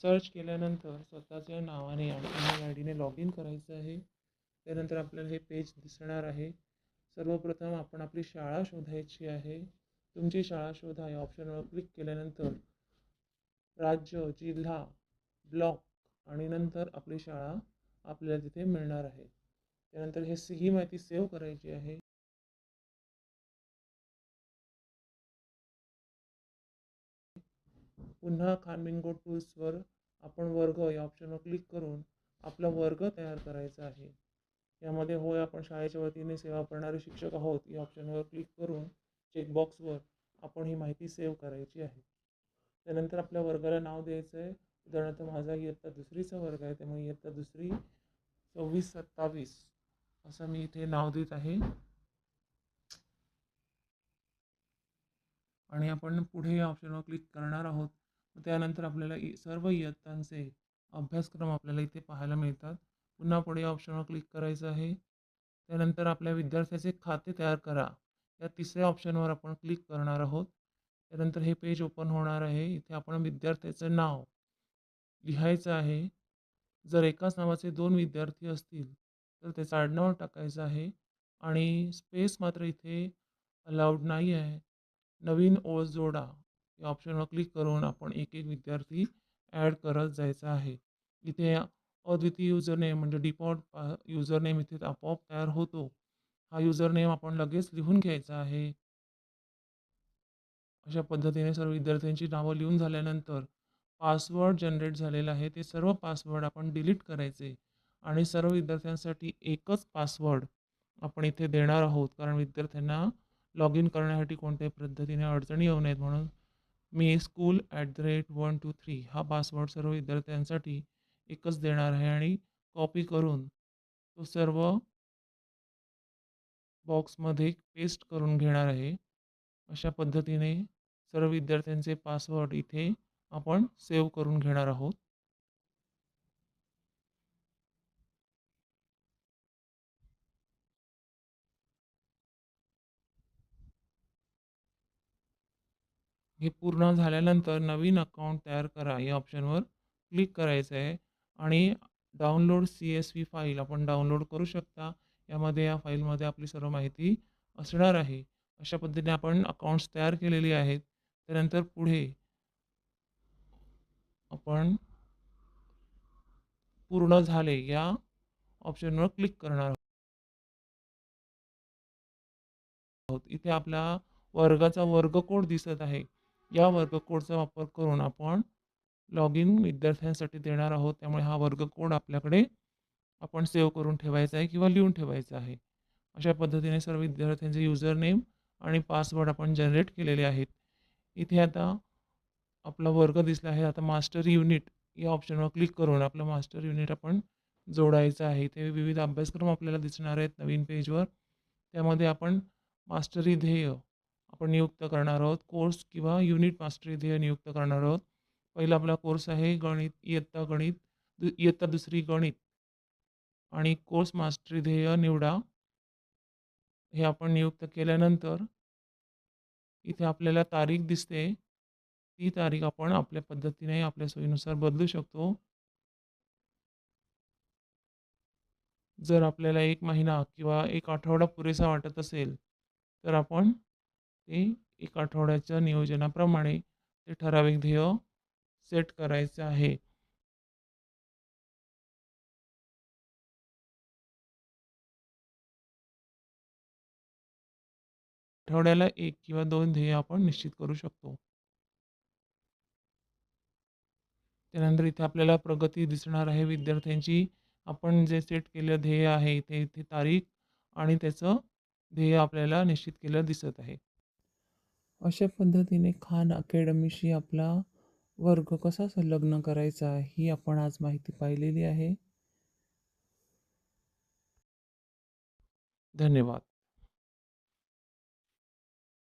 Search केल्यानंतर स्वतःच्या नावाने आणि ईमेल आय डीने लॉग इन करायचं आहे. त्यानंतर आपल्याला हे पेज दिसणार आहे. सर्वप्रथम आपण आपली शाळा शोधायची आहे. तुमची शाळा शोधा या ऑप्शनवर क्लिक केल्यानंतर राज्य, जिल्हा, ब्लॉक आणि नंतर आपली शाळा आपल्याला तिथे मिळणार आहे. त्यानंतर ही माहिती सेव्ह करायची आहे. पुन्हा खानबिंगो टूल्सवर आपण वर्ग या ऑप्शनवर क्लिक करून आपला वर्ग तयार करायचा आहे. यामध्ये होय आपण शाळेच्या वतीने सेवा करणारे शिक्षक आहोत या ऑप्शनवर क्लिक करून चेकबॉक्सवर आपण ही माहिती सेव्ह करायची आहे. त्यानंतर आपल्या वर्गाला नाव द्यायचं आहे. उदाहरणार्थ माझा इयत्ता दुसरीचा वर्ग आहे, त्यामुळे इयत्ता दुसरी 2627 असं मी इथे नाव देत आहे. आणि आपण पुढे या ऑप्शनवर क्लिक करणार आहोत. त्यानंतर आपल्याला सर्व इयत्तांचे अभ्यासक्रम आपल्याला इथे पाहायला मिळतात. पुन्हा पुढे या ऑप्शनवर क्लिक करायचं आहे. त्यानंतर आपल्या विद्यार्थ्याचे खाते तयार करा या तिसऱ्या ऑप्शनवर आपण क्लिक करणार आहोत. त्यानंतर हे पेज ओपन होणार आहे. इथे आपण विद्यार्थ्याचं नाव लिहायचं आहे. जर एकाच नावाचे 2 विद्यार्थी असतील तर त्याचं आडनाव टाकायचं आहे आणि स्पेस मात्र इथे अलाउड नाही आहे. नवीन ओळ जोडा या ऑप्शनवर क्लिक करून आपण एक एक विद्यार्थी ॲड करत जायचा आहे. इथे अद्वितीय युजरनेम म्हणजे डिफॉल्ट युजरनेम इथे आपोआप तयार होतो. हा युजरनेम आपण लगेच लिहून घ्यायचा आहे. अशा पद्धतीने सर्व विद्यार्थ्यांची नावं लिहून झाल्यानंतर पासवर्ड जनरेट झालेला आहे. ते सर्व पासवर्ड आपण डिलीट करायचे आणि सर्व विद्यार्थ्यांसाठी एकच पासवर्ड आपण इथे देणार आहोत. कारण विद्यार्थ्यांना लॉग इन करण्यासाठी कोणत्याही पद्धतीने अडचणी येऊ नयेत म्हणून मी school@123 हा पासवर्ड सर्व विद्यार्थ्यांसाठी एकच देणार आहे आणि कॉपी करून तो सर्व बॉक्समध्ये पेस्ट करून घेणार आहे. अशा पद्धतीने सर्व विद्यार्थ्यांचे पासवर्ड इथे आपण सेव्ह करून घेणार आहोत. हे पूर्ण झाल्यानंतर नवीन अकाउंट तयार करा या ऑप्शनवर क्लिक करायचं आहे आणि डाउनलोड CSV फाईल आपण डाउनलोड करू शकता. यामध्ये या फाईलमध्ये आपली सर्व माहिती असणार आहे. अशा पद्धतीने आपण अकाउंट्स तयार केलेली आहेत. त्यानंतर पुढे आपण पूर्ण झाले या ऑप्शनवर क्लिक करणार आहोत. इथे आपला वर्गाचा वर्ग कोड दिसत आहे. या वर्ग कोडचा वापर करून आपण लॉग इन विद्यार्थ्यांसाठी देणार आहोत. त्यामुळे हा वर्ग कोड आपल्याकडे आपण सेव्ह करून ठेवायचा आहे किंवा लिहून ठेवायचा आहे. अशा पद्धतीने सर्व विद्यार्थ्यांचे युजर नेम आणि पासवर्ड आपण जनरेट केलेले आहेत. इथे आता आपला वर्ग दिसला आहे. आता मास्टर युनिट या ऑप्शनवर क्लिक करून आपलं मास्टर युनिट आपण जोडायचं आहे. इथे विविध अभ्यासक्रम आपल्याला दिसणार आहेत नवीन पेजवर. त्यामध्ये आपण मास्टरी ध्येय आपण नियुक्त करणार आहोत. कोर्स किंवा युनिट मास्टरी ध्येय नियुक्त करणार आहोत. पहिला आपला कोर्स आहे गणित, इयत्ता दुसरी गणित आणि कोर्स मास्टरी ध्येय निवडा. हे आपण नियुक्त केल्यानंतर इथे आपल्याला तारीख दिसते. ती तारीख आपण आपल्या पद्धतीने आपल्या सोयीनुसार बदलू शकतो. जर आपल्याला 1 महिना किंवा 1 आठवडा पुरेसा वाटत असेल, तर आपण ते 1 आठवड्याच्या नियोजनाप्रमाणे ते ठराविक ध्येय सेट करायचं आहे. आठवड्याला 1 किंवा 2 ध्येय आपण निश्चित करू शकतो. त्यानंतर इथे आपल्याला प्रगती दिसणार आहे विद्यार्थ्यांची. आपण जे सेट केलेलं ध्येय आहे, इथे इथे तारीख आणि त्याचं ध्येय आपल्याला निश्चित केलेलं दिसत आहे. अशा पद्धतीने खान अकॅडमीशी आपला वर्ग कसा संलग्न करायचा ही आपण आज माहिती पाहिलेली आहे. धन्यवाद.